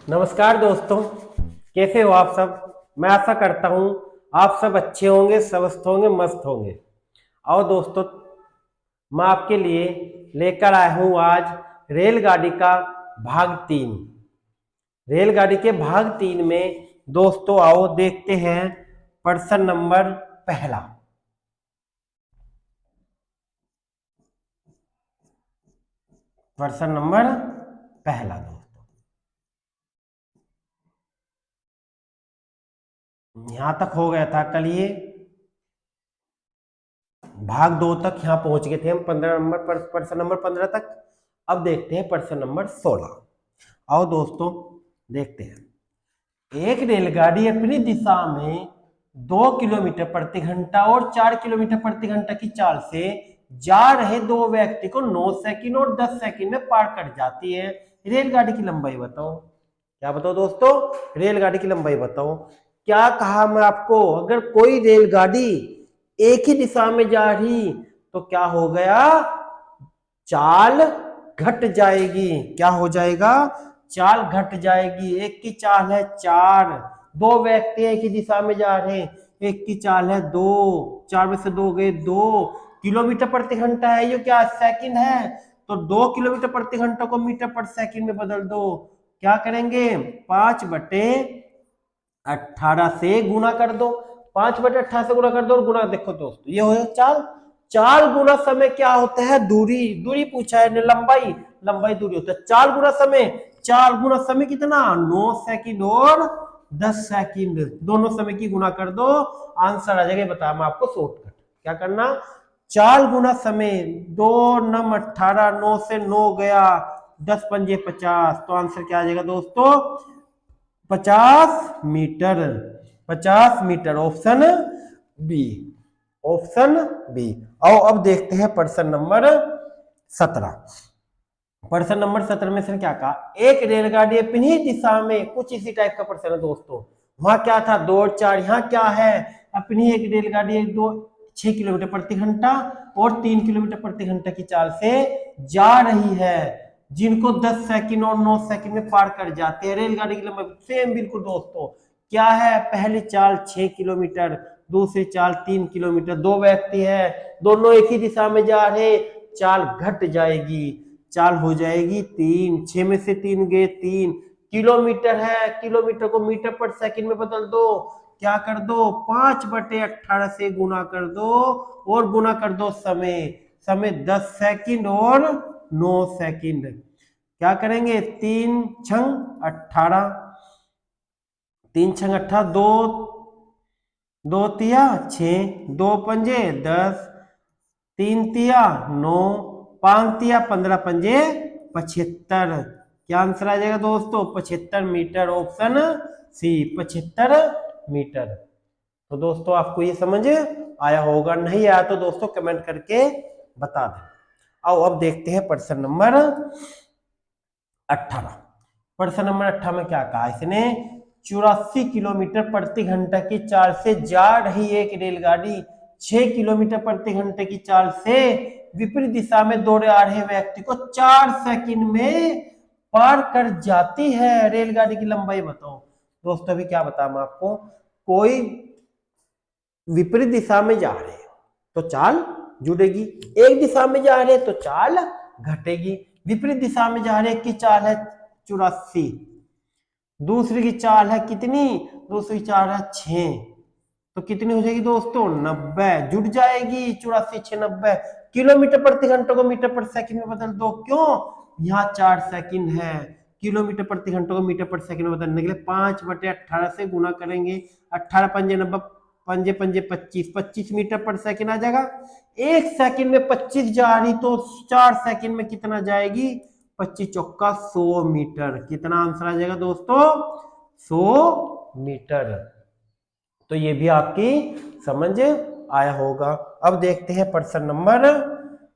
नमस्कार दोस्तों, कैसे हो आप सब। मैं आशा करता हूँ आप सब अच्छे होंगे, स्वस्थ होंगे, मस्त होंगे। आओ दोस्तों, मैं आपके लिए लेकर आया हूँ आज रेलगाड़ी का भाग 3। रेलगाड़ी के भाग 3 में दोस्तों आओ देखते हैं पर्सन नंबर पहला। पर्सन नंबर पहला दोस्तों, यहां तक हो गया था कल ये भाग 2 तक यहाँ पहुंच गए थे हम 15 नंबर पर, पर्सन नंबर 15 तक। अब देखते हैं पर्सन नंबर 16। आओ दोस्तों देखते हैं। एक रेलगाड़ी अपनी दिशा में 2 किलोमीटर प्रति घंटा और 4 किलोमीटर प्रति घंटा की चाल से जा रहे दो व्यक्ति को 9 सेकंड और 10 सेकंड में पार कर जाती है। रेलगाड़ी की लंबाई बताओ। क्या बताओ दोस्तों, रेलगाड़ी की लंबाई बताओ। क्या कहा मैं आपको, अगर कोई रेलगाड़ी एक ही दिशा में जा रही तो क्या हो गया, चाल घट जाएगी। क्या हो जाएगा, चाल घट जाएगी। एक की चाल है 4, दो व्यक्ति एक ही दिशा में जा रहे हैं, एक की चाल है 2, 4 में से 2 गए 2 किलोमीटर प्रति घंटा है, ये क्या सेकंड है, तो 2 किलोमीटर प्रति घंटा को मीटर पर सेकंड में बदल दो। क्या करेंगे, 5/18 से गुना कर दो। 5/18 से गुना कर दो और गुना देखो दोस्तों, ये हो चाल। चाल गुना समय क्या होता है, दूरी। दूरी पूछा है, लंबाई, लंबाई दूरी होता है। चाल गुना समय, चाल गुना समय कितना, 9 सेकंड और 10 सेकंड, दोनों समय की गुना कर दो, आंसर आ जाएगा। बताया मैं आपको शॉर्टकट। क्या करना, चाल गुना समय, 2 9 18, 9 से 9 गया, 10 पंजे 50, तो आंसर क्या आ जाएगा दोस्तों, 50 मीटर। 50 मीटर, ऑप्शन बी, ऑप्शन बी। आओ अब देखते हैं पर्सन नंबर 17। पर्सन नंबर 17 में से क्या कहा, एक रेलगाड़ी अपनी दिशा में, कुछ इसी टाइप का पर्सन है दोस्तों। वहां क्या था, 2 और 4, यहाँ क्या है, अपनी एक रेलगाड़ी 6 किलोमीटर प्रति घंटा और 3 किलोमीटर प्रति घंटा की चाल से जा रही है, जिनको 10 सेकंड और 9 सेकंड में पार कर जाते हैं। रेलगाड़ी की लंबाई सेम बिल्कुल दोस्तों। क्या है, पहली चाल 6 किलोमीटर, दूसरी चाल 3 किलोमीटर, दो व्यक्ति है, दोनों एक ही दिशा में जा रहे, चाल घट जाएगी, चाल हो जाएगी 3, 6 में से 3 गए 3 किलोमीटर है, किलोमीटर को मीटर पर सेकंड में बदल दो। क्या कर दो, 5/18 से गुना कर दो और गुना कर दो समय, समय 10 सेकंड और 9 सेकंड। क्या करेंगे, 3 छंग 18, 3 छंग 18, 2 2 तिया 6, 2 पंजे 10, 3 तिया 9, 5 तिया 15 पंजे 75। क्या आंसर आ जाएगा दोस्तों, 75 मीटर, ऑप्शन सी, 75 मीटर। तो दोस्तों आपको ये समझ आया होगा, नहीं आया तो दोस्तों कमेंट करके बता दें। आओ अब देखते हैं पर्सन नंबर 18। पर्सन नंबर 18 में क्या कहा इसने, 84 किलोमीटर प्रति घंटा की चाल से जा रही एक रेलगाड़ी 6 किलोमीटर प्रति घंटे की चाल से विपरीत दिशा में दौड़े आ रहे व्यक्ति को 4 सेकंड में पार कर जाती है। रेलगाड़ी की लंबाई बताओ। दोस्तों अभी क्या बताया मैं आपको, कोई विपरीत दिशा में जा रहे हैं तो चाल जुड़ेगी, एक दिशा में जा रहे हैं तो चाल घटेगी। विपरीत दिशा में जा रहे हैं की चाल है 84, दूसरी की चाल है कितनी, दूसरी चाल है 6, तो कितनी हो जाएगी दोस्तों, 90, जुड़ जाएगी। 84 6 90, किलोमीटर प्रति घंटे को मीटर पर सेकंड में बदल दो। क्यों, यहाँ 4 सेकंड है, किलोमीटर प्रति घंटे को मीटर पर सेकंड में बदलने के लिए 5/18 से गुना करेंगे। 18 पंजे 90, पंजे पंजे 25, 25 मीटर पर सेकंड आ जाएगा। एक सेकंड में 25 जा रही तो 4 सेकंड में कितना जाएगी, 25 चौका 100 मीटर। कितना आंसर आ जाएगा दोस्तों, 100 मीटर। तो ये भी आपकी समझ आया होगा। अब देखते हैं पर्सन नंबर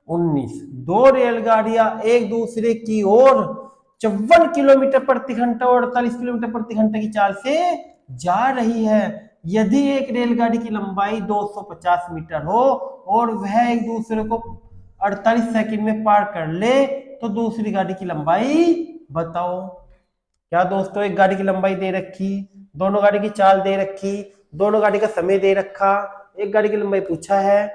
19। दो रेलगाड़ियां एक दूसरे की ओर 54 किलोमीटर प्रति घंटा और 48 किलोमीटर प्रति घंटा की चाल से जा रही है। यदि एक रेलगाड़ी की लंबाई 250 मीटर हो और वह एक दूसरे को 48 सेकंड में पार कर ले तो दूसरी गाड़ी की लंबाई बताओ। क्या दोस्तों, एक गाड़ी की लंबाई दे रखी, दोनों गाड़ी की चाल दे रखी, दोनों गाड़ी का समय दे रखा, एक गाड़ी की लंबाई पूछा है।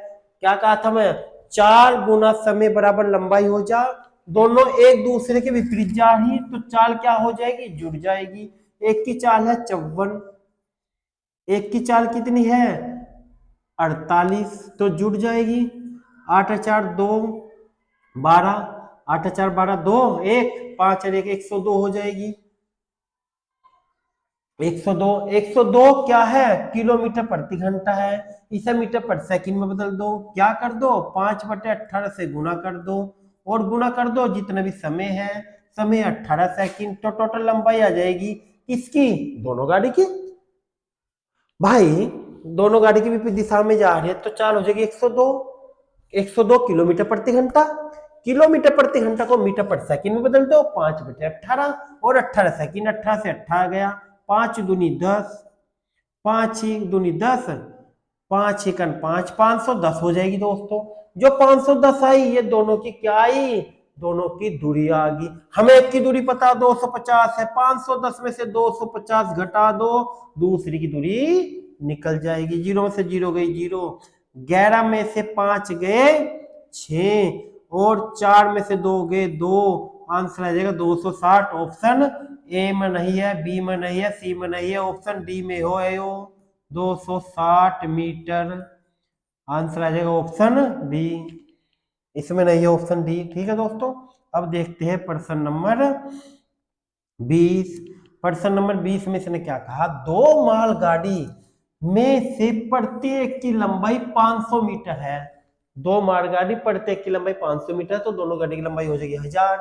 क्या कहा था मैं, चाल गुना समय बराबर लंबाई हो जा, दोनों एक दूसरे के विपरीत जा रही तो चाल क्या हो जाएगी, जुड़ जाएगी। एक की चाल है 54, एक की चाल कितनी है 48, तो जुड़ जाएगी। 8 4 2 12, 8 4 12 2 1 5 और 1 102 हो जाएगी। 102, 102 क्या है, किलोमीटर प्रति घंटा है, इसे मीटर पर सेकंड में बदल दो। क्या कर दो, 5/18 से गुना कर दो, और गुना कर दो जितना भी समय है, समय 18 सेकंड, तो टोटल लंबाई आ जाएगी किसकी, दोनों गाड़ी की। भाई दोनों गाड़ी की विपरीत दिशा में जा रही है तो चाल हो जाएगी 102, 102 किलोमीटर प्रति घंटा। किलोमीटर प्रति घंटा को मीटर पर सेकंड में बदल दो, 5/18, और 18 सेकंड, 18 से 18 गया, 5 दूनी 10, 5 ही दूनी 10, 5 एकन 5, 510 हो जाएगी दोस्तों। जो 510 आई ये दोनों की क्या आई, दोनों की दूरी आ गई। हमें एक की दूरी पता 250 है, 510 में से 250 घटा दो, दूसरी की दूरी निकल जाएगी। 0 में से 0 गई 0, 11 में से 5 गए 6, और 4 में से 2 गए 2, आंसर आ जाएगा 260। ऑप्शन ए में नहीं है, बी में नहीं है, सी में नहीं है, ऑप्शन डी में हो है 260 मीटर। आंसर आ जाएगा ऑप्शन डी, इसमें नहीं है ऑप्शन डी। ठीक है दोस्तों, अब देखते हैं प्रश्न नंबर 20। प्रश्न नंबर 20 में इसने क्या कहा, दो माल गाड़ी में से प्रत्येक की लंबाई 500 मीटर है। दो मालगाड़ी प्रत्येक की लंबाई 500 मीटर, तो दोनों गाड़ी की लंबाई हो जाएगी 1000।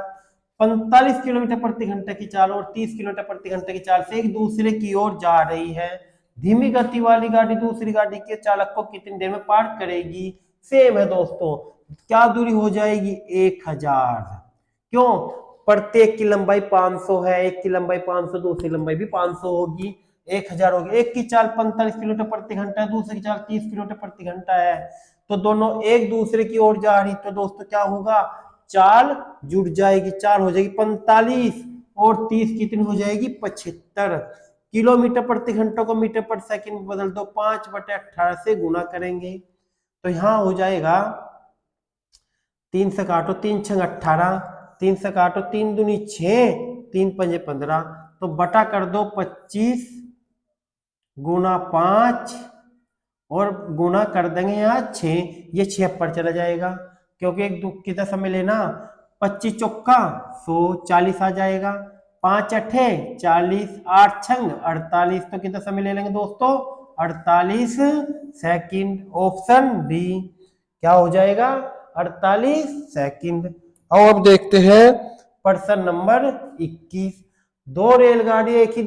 45 किलोमीटर प्रति घंटे की चाल और 30 किलोमीटर प्रति घंटे की चाल से एक दूसरे की ओर जा रही है। धीमी गति वाली गाड़ी दूसरी गाड़ी के चालक को कितनी देर में पार करेगी। सेम है दोस्तों, क्या दूरी हो जाएगी 1000। क्यों, प्रत्येक की लंबाई 500 है, एक की लंबाई 500, दूसरी लंबाई भी 500 होगी, 1000 होगी। एक की चाल 45 किलोमीटर प्रति घंटा है, दूसरी की चाल 30 किलोमीटर प्रति घंटा है, तो दोनों एक दूसरे की ओर जा रही, तो दोस्तों क्या होगा, चाल जुड़ जाएगी। चाल हो जाएगी 45 और 30 कितनी हो जाएगी 75। किलोमीटर प्रति घंटा को मीटर पर सेकंड में बदल दो, 5/18 से गुना करेंगे, तो यहां हो जाएगा 3 से काटो, 3 6 18, 3 से काटो, 3 दूनी 6, 3 पंजे 15, तो बटा कर दो 25 गुना 5, और गुना कर देंगे यहाँ 6, ये 6 पर चला जाएगा, क्योंकि एक कितना समय लेना, 25 चौका 100, 40 आ जाएगा, 5 अठे 40, 8 छंग 48, तो कितना समय ले लेंगे दोस्तों, 48 सेकंड। ऑप्शन डी क्या हो जाएगा, 48 सेकंड। और अब देखते हैं प्रश्न नंबर 21। दो रेलगाड़ी एक ही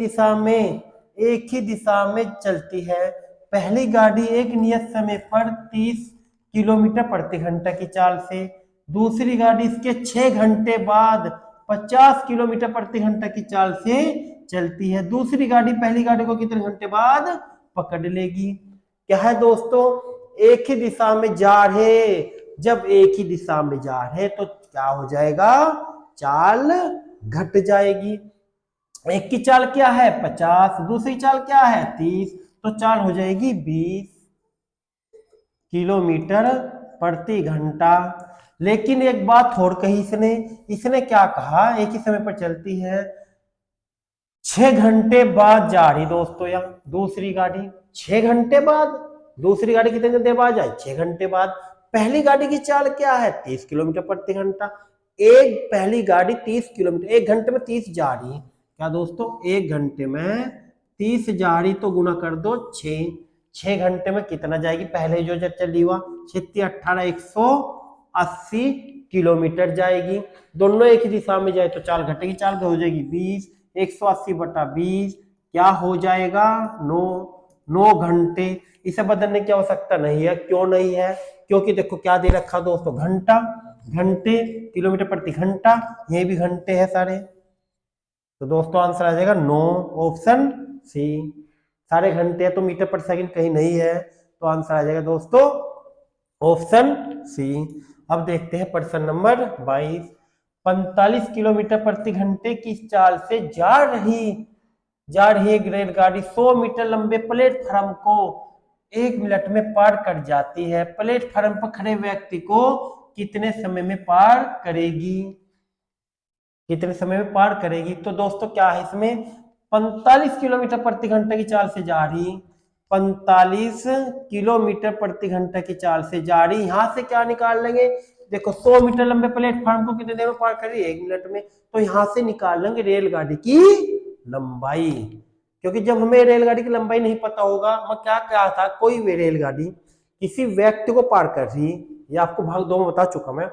दिशा में चलती है। पहली गाड़ी एक नियत समय पर 30 किलोमीटर प्रति घंटा की चाल से, दूसरी गाड़ी इसके 6 घंटे बाद 50 किलोमीटर प्रति घंटा की चाल से चलती है। दूसरी गाड़ी पहली गाड़ी को कितने घंटे बाद पकड़ लेगी। क्या है दोस्तों, एक ही दिशा में जा रहे, जब एक ही दिशा में जा रहे तो क्या हो जाएगा, चाल घट जाएगी। एक की चाल क्या है 50, दूसरी चाल क्या है 30, तो चाल हो जाएगी 20 किलोमीटर प्रति घंटा। लेकिन एक बात और कही इसने क्या कहा, एक ही समय पर चलती है, 6 घंटे बाद जा रही दोस्तों। यहाँ दूसरी गाड़ी 6 घंटे बाद, दूसरी गाड़ी कितने देर बाद जाए 6 घंटे बाद। पहली गाड़ी की चाल क्या है 30 किलोमीटर प्रति घंटा, एक पहली गाड़ी 30 किलोमीटर, 1 घंटे में 30 जा रही है। क्या दोस्तों, 1 घंटे में 30 जा रही, तो गुना कर दो 6 घंटे में कितना जाएगी, पहले जो चली हुआ 6 18 180 किलोमीटर जाएगी। दोनों एक ही दिशा में जाए तो चाल घटेगी, चाल हो जाएगी 20, 180/20 क्या हो जाएगा 9 घंटे। इसे बदलने की आवश्यकता नहीं है। क्यों नहीं है, क्योंकि देखो क्या दे रखा दोस्तों, घंटे किलोमीटर प्रति घंटा, ये भी घंटे हैं सारे, तो दोस्तों आंसर आ जाएगा 9, ऑप्शन सी। सारे घंटे हैं तो मीटर पर सेकंड कहीं नहीं है, तो आंसर आ जाएगा दोस्तों ऑप्शन सी। अब देखते हैं प्रश्न नंबर 22। 45 किलोमीटर प्रति घंटे की चाल से जा रही एक रेलगाड़ी 100 मीटर लंबे प्लेटफार्म को 1 मिनट में पार कर जाती है। प्लेटफार्म पर खड़े व्यक्ति को कितने समय में पार करेगी? कितने समय में पार करेगी? तो दोस्तों क्या है इसमें, 45 किलोमीटर प्रति घंटे की चाल से जा रही, 45 किलोमीटर प्रति घंटे की चाल से जा रही, यहां से क्या निकाल लेंगे, देखो 100 मीटर लंबे प्लेटफॉर्म को कितने देर में पार कर रही है, 1 मिनट में। तो यहां से निकाल लेंगे रेलगाड़ी की लंबाई, क्योंकि जब हमें रेलगाड़ी की लंबाई नहीं पता होगा, मैं क्या कहा था, कोई भी रेलगाड़ी किसी व्यक्ति को पार कर रही, ये आपको भाग 2 में बता चुका मैं,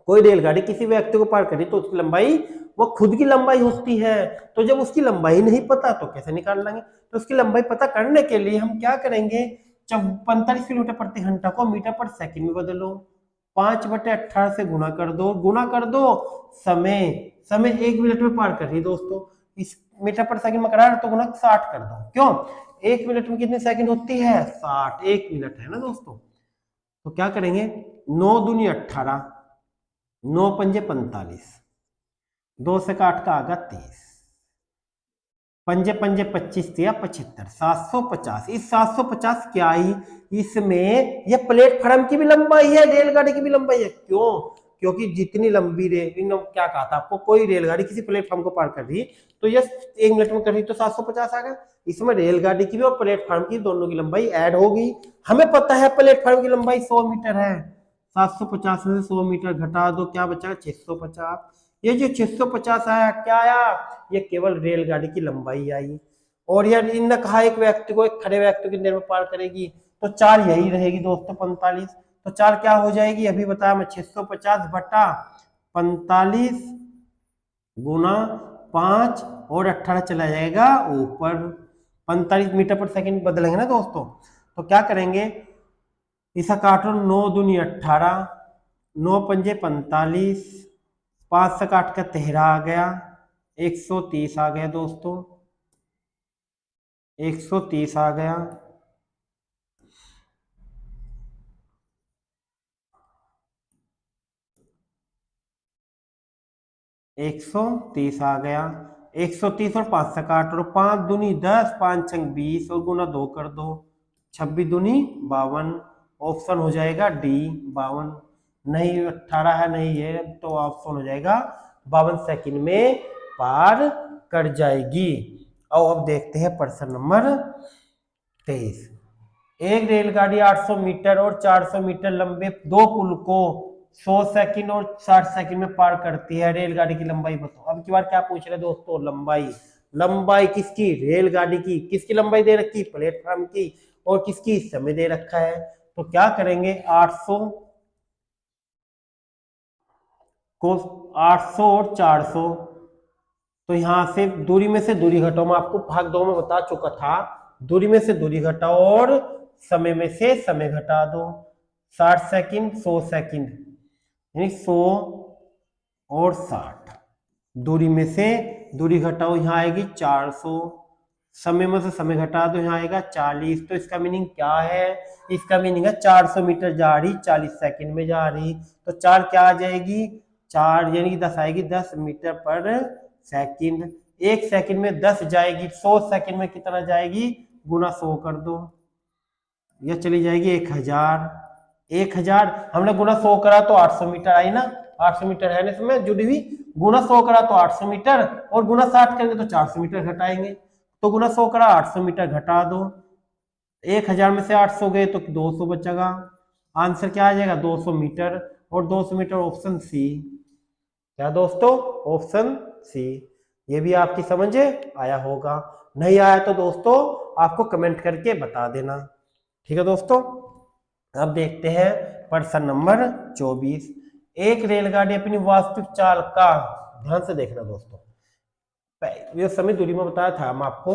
कोई रेलगाड़ी किसी व्यक्ति को पार करी तो उसकी लंबाई वो खुद की लंबाई होती है। तो जब उसकी लंबाई नहीं पता तो कैसे निकाल लेंगे? तो उसकी लंबाई पता करने के लिए हम क्या करेंगे, जब 45 किलोमीटर प्रति घंटा को मीटर पर सेकंड में बदलो, 5/18 से गुना कर दो, समय 1 मिनट में पार कर रही दोस्तों, इस मीटर पर सेकंड में करा तो गुना 60 कर दो। क्यों? 1 मिनट में कितनी सेकंड होती है? 60। 1 मिनट है ना दोस्तों। तो क्या करेंगे, 9 दूनी 18, 9 पंजे 45, 2 से काट का आगा 30, पंजे पंजे 25 दिया 75, 750। इस 750 क्या आई, इसमें ये प्लेटफार्म की भी लंबाई है, रेलगाड़ी की भी लंबाई है। क्यों? क्योंकि जितनी लंबी क्या कहा था आपको, कोई रेलगाड़ी किसी प्लेटफार्म को पार कर रही तो ये 1 मिनट में कर रही तो 750 आ गया। इसमें रेलगाड़ी की भी और प्लेटफार्म की दोनों की लंबाई ऐड होगी। हमें पता है प्लेटफार्म की लंबाई 100 मीटर है, 750 में से 100 मीटर घटा दो, क्या बचा? 650। ये जो 650 आया, क्या आया? ये केवल रेलगाड़ी की लंबाई आई। और यार इनने कहा एक व्यक्ति को, एक खड़े व्यक्ति की देर में पार करेगी, तो चार यही रहेगी दोस्तों 45। तो चार क्या हो जाएगी, अभी बताया मैं, 650 बटा 45 गुना 5 और 18 चला जाएगा ऊपर, 45 मीटर पर सेकंड बदलेंगे ना दोस्तों। तो क्या करेंगे, इसा काटो, 9 दूनी 18, 9 पंजे 45, 5 से काट कर 13 आ गया, 130 आ गया दोस्तों, 130 आ गया। एक सौ तीस आ गया, 130 और 5 से काट लो, 5 दूनी 10, 5 छंग 20 और गुना 2 कर दो, 26 दूनी 52। ऑप्शन हो जाएगा डी 52, नहीं 18 है, नहीं है, तो ऑप्शन हो जाएगा 52 सेकंड में पार कर जाएगी। और अब देखते हैं प्रश्न नंबर 23। एक रेलगाड़ी 800 मीटर और 400 मीटर लंबे 2 पुल को 100 सेकंड और 60 सेकंड में पार करती है, रेलगाड़ी की लंबाई बताओ। अब की बार क्या पूछ रहे दोस्तों, लंबाई किसकी? रेलगाड़ी की। किसकी लंबाई दे रखी? प्लेटफॉर्म की। और किसकी? समय दे रखा है। तो क्या करेंगे, 800 और 400, तो यहां से दूरी में से दूरी घटाओ, मैं आपको भाग 2 में बता चुका था, दूरी में से दूरी घटाओ और समय में से समय घटा दो। 60 सेकंड 100 सेकंड, यानी 100 और 60, दूरी में से दूरी घटाओ, यहाँ आएगी 400, समय में से समय घटा दो, यहाँ आएगा 40। तो इसका मीनिंग क्या है, इसका मीनिंग है 400 मीटर जा रही, 40 सेकंड में जा रही, तो 4 क्या आ जाएगी, 4 यानी कि 10 आएगी, 10 मीटर पर सेकंड। 1 सेकंड में 10 जाएगी, 100 सेकंड में कितना जाएगी, गुना 100 कर दो, यह चली जाएगी 1000। हमने गुना 100 करा तो 800 मीटर आई ना, 800 मीटर है ना इसमें जुड़ी हुई, गुना 100 करा तो 800 मीटर, और गुना 60 करेंगे तो 400 मीटर घटाएंगे, तो गुना 100 करा 800 मीटर घटा दो, 1000 में से 800 गए तो 200 बचेगा, आंसर क्या आ जाएगा 200 मीटर, और 200 मीटर ऑप्शन सी। क्या दोस्तों, ऑप्शन सी। ये भी आपकी समझ आया होगा, नहीं आया तो दोस्तों आपको कमेंट करके बता देना, ठीक है दोस्तों। अब देखते हैं प्रश्न नंबर 24। एक रेलगाड़ी अपनी वास्तविक चाल का, ध्यान से देखना दोस्तों, ये समय दूरी में बताया था हम आपको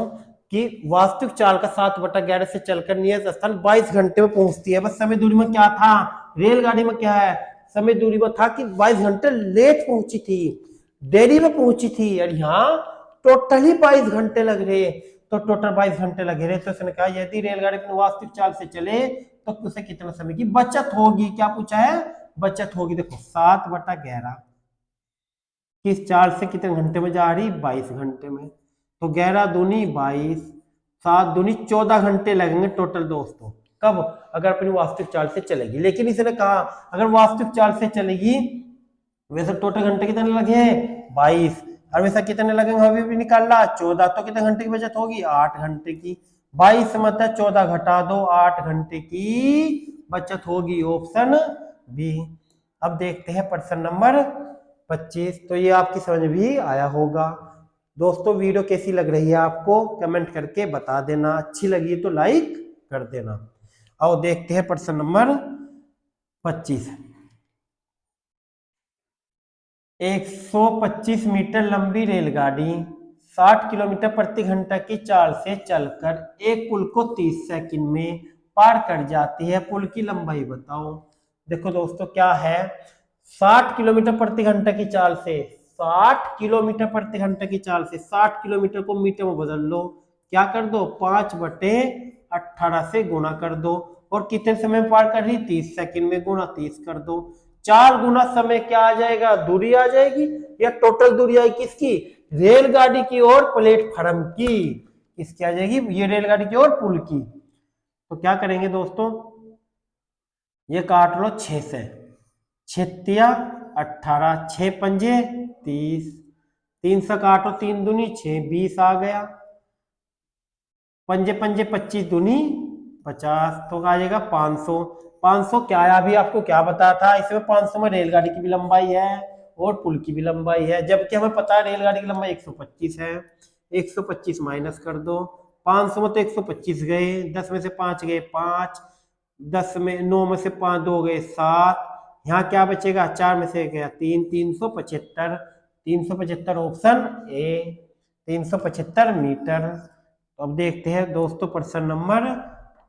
कि वास्तविक चाल का 7/11 से चलकर नियत स्थान 22 घंटे में पहुंचती है। बस समय दूरी में क्या था, रेलगाड़ी में क्या है, समय दूरी में था कि 22 घंटे लेट पहुंची थी, देरी में पहुंची थी, और यहाँ टोटली 22 घंटे लग रहे, तो टोटल 22 घंटे लगे रहे। तो उसने कहा यदि रेलगाड़ी अपनी वास्तविक चाल से चले तो उसे कितना समय की बचत होगी, क्या पूछा है, बचत होगी। देखो 7/11, किस चाल से कितने घंटे में जा रही, 22 घंटे में। तो 11 दूनी 22, 7 दूनी 14 घंटे लगेंगे टोटल दोस्तों। कब, अगर अपनी वास्तविक चाल से चलेगी। लेकिन इसने कहा अगर वास्तविक चाल से चलेगी वैसे टोटल घंटे कितने लगे, 22, और वैसा कितने लगेंगे अभी भी निकालना 14, तो कितने घंटे की बचत होगी, 8 घंटे की। 22 मतलब 14 घटा दो, 8 घंटे की बचत होगी, ऑप्शन बी। अब देखते हैं प्रश्न नंबर 25। तो ये आपकी समझ भी आया होगा दोस्तों। वीडियो कैसी लग रही है आपको कमेंट करके बता देना, अच्छी लगी तो लाइक कर देना। आओ देखते हैं प्रश्न नंबर 25। 125 मीटर लंबी रेलगाड़ी 60 किलोमीटर प्रति घंटा की चाल से चलकर एक पुल को 30 सेकंड में पार कर जाती है। पुल की लंबाई बताओ। देखो दोस्तों क्या है, 60 किलोमीटर प्रति घंटा की चाल से, 60 किलोमीटर प्रति घंटा की चाल से 60 किलोमीटर को मीटर में बदल लो। क्या कर दो, 5/18 से गुणा कर दो। और कितने समय में पार कर रही, 30 सेकंड में, गुणा 30 कर दो। 4 गुना समय क्या आ जाएगा, दूरी आ जाएगी। या टोटल दूरी आएगी किसकी, रेलगाड़ी की और प्लेटफार्म की। किसकी आ जाएगी, ये रेलगाड़ी की और पुल की। तो क्या करेंगे दोस्तों, ये काट लो 6 से, 6×18, 6 पंजे 30, 3 से काटो 3 दूनी 6, 20 आ गया। पंजे पंजे 25 दूनी 50, तो आ जाएगा 500। 500 क्या है, अभी आपको क्या बताया था, इसमें 500 में रेलगाड़ी की भी लंबाई है और पुल की भी लंबाई है, जबकि हमें पता है रेलगाड़ी की लंबाई 125 है। 125 माइनस कर दो, 500 में तो 125 गए, 10 में से 5 गए 5, 10 में 9 में से 5 2 गए 7, यहाँ क्या बचेगा, 4 में से गया 3, 375। 375 ऑप्शन ए, 375 मीटर। तो अब देखते हैं दोस्तों प्रश्न नंबर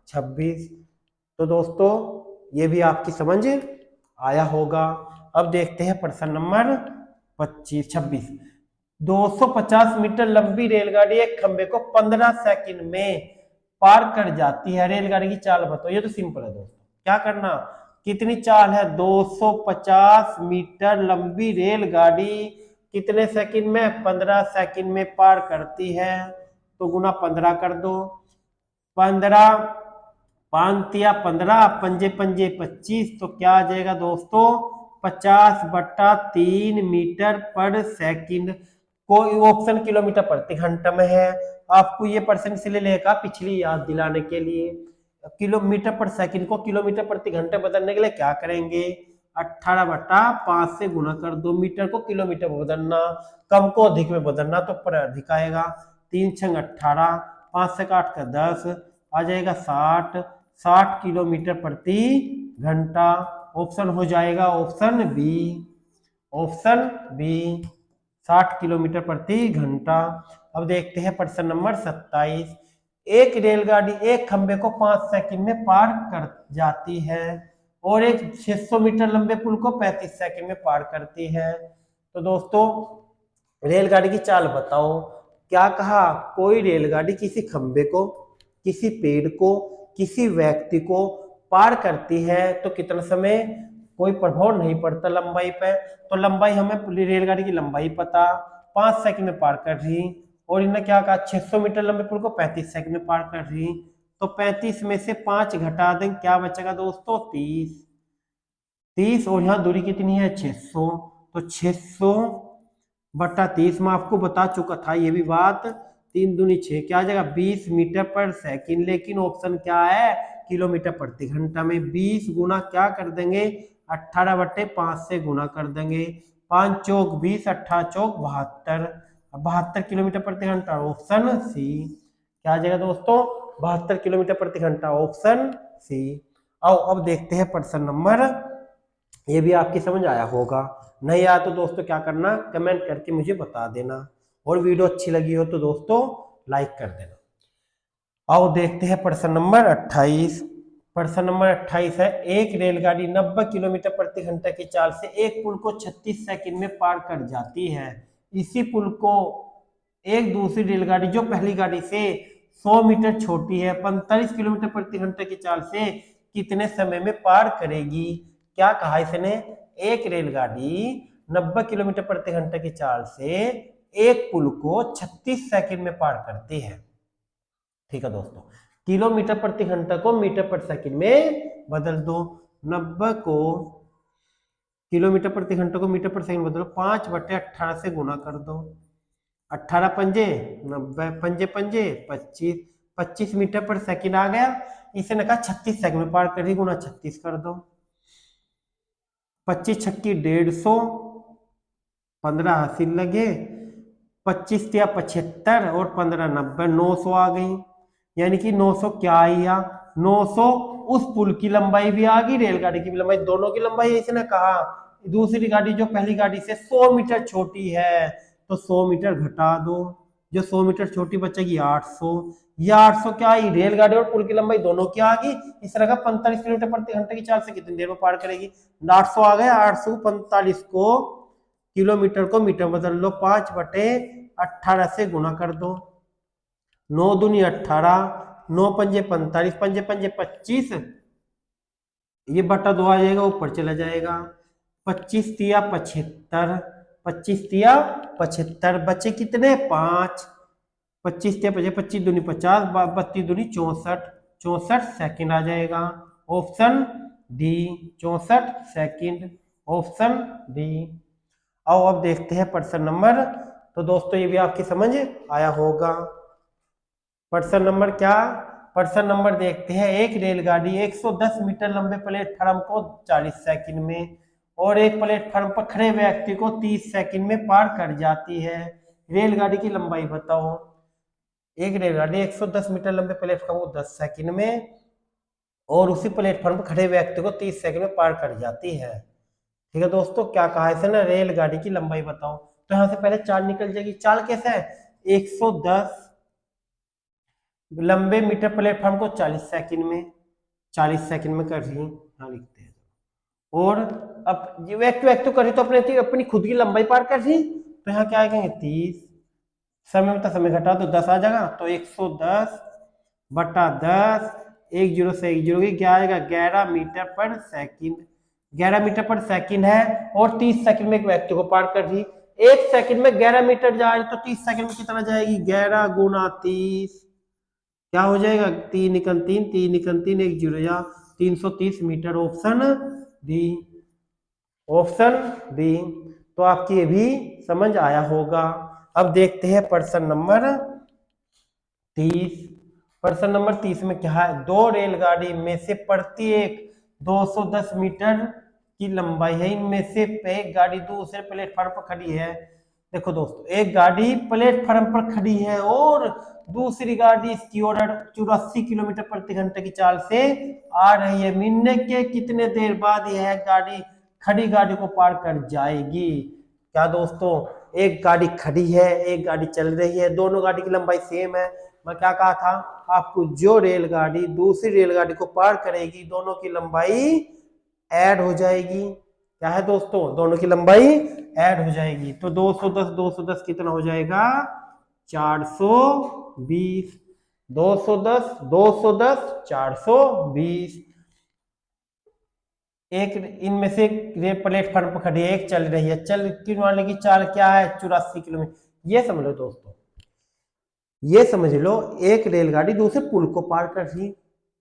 26। तो दोस्तों ये भी आपकी समझ आया होगा। अब देखते हैं प्रश्न नंबर 26। 250 मीटर लंबी रेलगाड़ी एक खंबे को 15 सेकंड में पार कर जाती है। रेलगाड़ी की चाल बताओ। ये तो सिंपल है दोस्तों, क्या करना, कितनी चाल है, 250 मीटर लंबी रेलगाड़ी कितने सेकंड में, 15 सेकंड में पार करती है। तो गुना 15 कर दो, 15 5 15, पंजे पंजे 25, तो क्या आ जाएगा दोस्तों, 50/3 मीटर पर सेकंड। कोई ऑप्शन किलोमीटर प्रति घंटा में है, आपको ये परसेंट इसलिए लेगा पिछली याद दिलाने के लिए। किलोमीटर पर सेकंड को किलोमीटर प्रति घंटे बदलने के लिए क्या करेंगे, 18/5 से गुणा कर दो। मीटर को किलोमीटर में बदलना, कम को अधिक में बदलना तो पर अधिक आएगा। 3 × 18, 5 से काट कर 10 आ जाएगा 60 किलोमीटर प्रति घंटा। ऑप्शन हो जाएगा option B, option B 60 kilometre प्रति घंटा। अब देखते हैं प्रश्न नंबर 27। एक रेलगाड़ी एक खंबे को 5 सेकंड में पार कर जाती है और एक 600 मीटर लंबे पुल को 35 सेकंड में पार करती है। तो दोस्तों रेलगाड़ी की चाल बताओ। क्या कहा, कोई रेलगाड़ी किसी खंबे को, किसी पेड़ को, किसी व्यक्ति को पार करती है तो कितना समय, कोई प्रभाव नहीं पड़ता लंबाई पे। तो लंबाई हमें रेलगाड़ी की लंबाई पता, 5 सेकंड में पार कर रही। और इन्होंने क्या कहा, 600 मीटर लंबे पुल को 35 सेकंड में पार कर रही। तो 35 में से 5 घटा दें, क्या बचेगा दोस्तों, 30। 30 और यहाँ दूरी कितनी है, 600। तो 600/30 मैं आपको बता चुका था ये भी बात। 3 दूनी 6, क्या आ जाएगा 20 मीटर पर सेकंड। लेकिन ऑप्शन क्या है, किलोमीटर प्रति घंटा में। 20 गुना क्या कर देंगे, 18/5 से गुणा कर देंगे। 5 चौक 20, 18 चौक 72, 72 किलोमीटर प्रति घंटा, ऑप्शन सी। क्या आ जाएगा दोस्तों, 72 किलोमीटर प्रति घंटा, ऑप्शन सी। आओ अब देखते हैं प्रश्न नंबर, ये भी आपकी समझ आया होगा। नहीं आया तो दोस्तों क्या करना, कमेंट करके मुझे बता देना। और वीडियो अच्छी लगी हो तो दोस्तों लाइक कर देना। आओ देखते हैं प्रश्न नंबर 28। प्रश्न नंबर 28 है, एक रेलगाड़ी 90 किलोमीटर प्रति घंटा की चाल से एक पुल को 36 सेकंड में पार कर जाती है। इसी पुल को एक दूसरी रेलगाड़ी जो पहली गाड़ी से 100 मीटर छोटी है 45 किलोमीटर प्रति घंटे की चाल से कितने समय में पार करेगी। क्या कहा इसने, एक रेलगाड़ी 90 किलोमीटर प्रति घंटे की चाल से एक पुल को 36 सेकंड में पार करती है। ठीक है दोस्तों, किलोमीटर प्रति घंटा को मीटर प्रति सेकंड में बदल दो। 90 को किलोमीटर प्रति घंटा को मीटर प्रति सेकंड बदलो, 5/18 से गुना कर दो। 18 पंजे 90, पंजे पंजे 25, 25 मीटर पर सेकंड आ गया। इसे ने कहा 36 सेकंड में पार कर दी, गुना 36 कर दो। 25 छक्की 150, 15 हासिल लगे, 25 या 75 और 15 90, 900 आ गई। यानी कि 900 क्या आई, 900 उस पुल की लंबाई भी आ गई, रेलगाड़ी की भी लंबाई, दोनों की लंबाई। इसने कहा दूसरी गाड़ी जो पहली गाड़ी से 100 मीटर छोटी है तो 100 मीटर घटा दो, जो 100 मीटर छोटी बचेगी 800। ये 800 क्या आई, रेलगाड़ी और पुल की लंबाई दोनों की आ गई। इस तरह का 45 किलोमीटर प्रति घंटे की चाल से कितनी देर में पार करेगी। 800 आ गया, 845 को किलोमीटर को मीटर बदल लो, 5/18 से गुना कर दो। 9 दूनी 18, 9 पंजे 45, पंजे पंजे 25, ये बटा 2 आ जाएगा, ऊपर चला जाएगा। 25 तिया 75, 25 तिया 75, बचे कितने 5, 25 तिया 25, 25 दूनी 50, 32 दूनी 64, 64 सेकंड आ जाएगा। Option D 64 second, option D. आओ अब देखते हैं प्रश्न नंबर। तो दोस्तों ये भी आपकी समझ आया होगा। प्रश्न नंबर क्या, प्रश्न नंबर देखते हैं। एक रेलगाड़ी 110 मीटर लंबे प्लेटफार्म को 40 सेकंड में और एक प्लेटफार्म पर खड़े व्यक्ति को 30 सेकंड में पार कर जाती है। रेलगाड़ी की लंबाई बताओ। एक रेलगाड़ी 110 मीटर लंबे प्लेटफार्म को 10 सेकंड में और उसी प्लेटफार्म पर खड़े व्यक्ति को 30 सेकंड में पार कर जाती है। ठीक है दोस्तों, क्या कहा है इसने, रेलगाड़ी की लंबाई बताओ। तो यहाँ से पहले चाल निकल जाएगी। चाल कैसे है, 110 लंबे मीटर प्लेटफार्म को 40 सेकंड में, 40 सेकंड में कर रही, यहाँ लिखते हैं। और अब ये व्यक्ति कर रही तो अपनी खुद की लंबाई पार कर रही, तो यहाँ क्या आएगा 30, समय में तो समय घटा तो 10 आ जाएगा, तो 110 बटा 10, 1 0 से 1 0 क्या आएगा 11 मीटर पर सेकंड। 11 मीटर पर सेकंड है और 30 सेकंड में एक व्यक्ति को पार कर रही। एक सेकंड में 11 मीटर जा रही तो 30 सेकंड में कितना जाएगी, 11 गुना 30 क्या हो जाएगा, 3 निकल 3, 3 निकल 3, 1 0 या 330 metre. Option D, option D. तो आपकी ये भी समझ आया होगा। अब देखते हैं प्रश्न नंबर 30। प्रश्न नंबर 30 में क्या है, दो रेलगाड़ी में से प्रत्येक 210 मीटर की लंबाई है। इनमें से एक गाड़ी दूसरे प्लेटफार्म पर खड़ी है। देखो दोस्तों, एक गाड़ी प्लेटफार्म पर खड़ी है और दूसरी गाड़ी इसकी ओर 84 किलोमीटर प्रति घंटे की चाल से आ रही है। मिलने के कितने देर बाद यह गाड़ी खड़ी गाड़ी को पार कर जाएगी। क्या दोस्तों, एक गाड़ी खड़ी है, एक गाड़ी चल रही है, दोनों गाड़ी की लंबाई सेम है। मैं क्या कहा था आपको, जो रेलगाड़ी दूसरी रेलगाड़ी को पार करेगी दोनों की लंबाई ऐड हो जाएगी। क्या है दोस्तों, दोनों की लंबाई ऐड हो जाएगी। तो 210 210 कितना हो जाएगा 420, 210 210 420। एक इनमें से प्लेटफार्म पर खड़ी है, एक चल रही है, चल वाले की चाल क्या है 84 किलोमीटर। ये समझ लो दोस्तों, ये समझ लो एक रेलगाड़ी दूसरे पुल को पार कर रही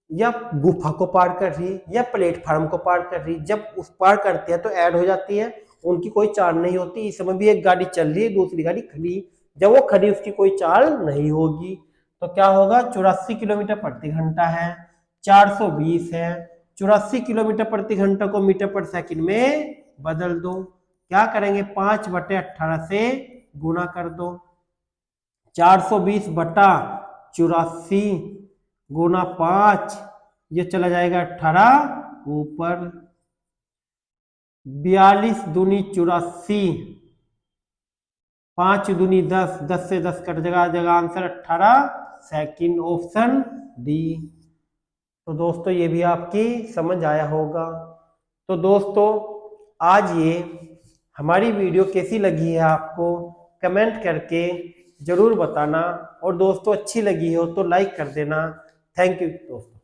या गुफा को पार कर रही या प्लेटफार्म को पार कर रही। जब उस पार करते हैं तो ऐड हो जाती है, उनकी कोई चाल नहीं होती। इस समय भी एक गाड़ी चल रही है, दूसरी गाड़ी खड़ी, जब वो खड़ी उसकी कोई चाल नहीं होगी। तो क्या होगा, 84 किलोमीटर प्रति घंटा है, 420 है, 84 किलोमीटर प्रति घंटा को मीटर पर सेकंड में बदल दो। क्या करेंगे 5/18 से गुणा कर दो। 420 बटा 84 गुना 5, ये चला जाएगा 18 ऊपर। 42 दूनी 84, 5 दूनी 10, 10 से 10 कट जगह आंसर 18 सेकंड। Option D. तो दोस्तों ये भी आपकी समझ आया होगा। तो दोस्तों आज ये हमारी वीडियो कैसी लगी है आपको कमेंट करके जरूर बताना, और दोस्तों अच्छी लगी हो तो लाइक कर देना। थैंक यू दोस्तों।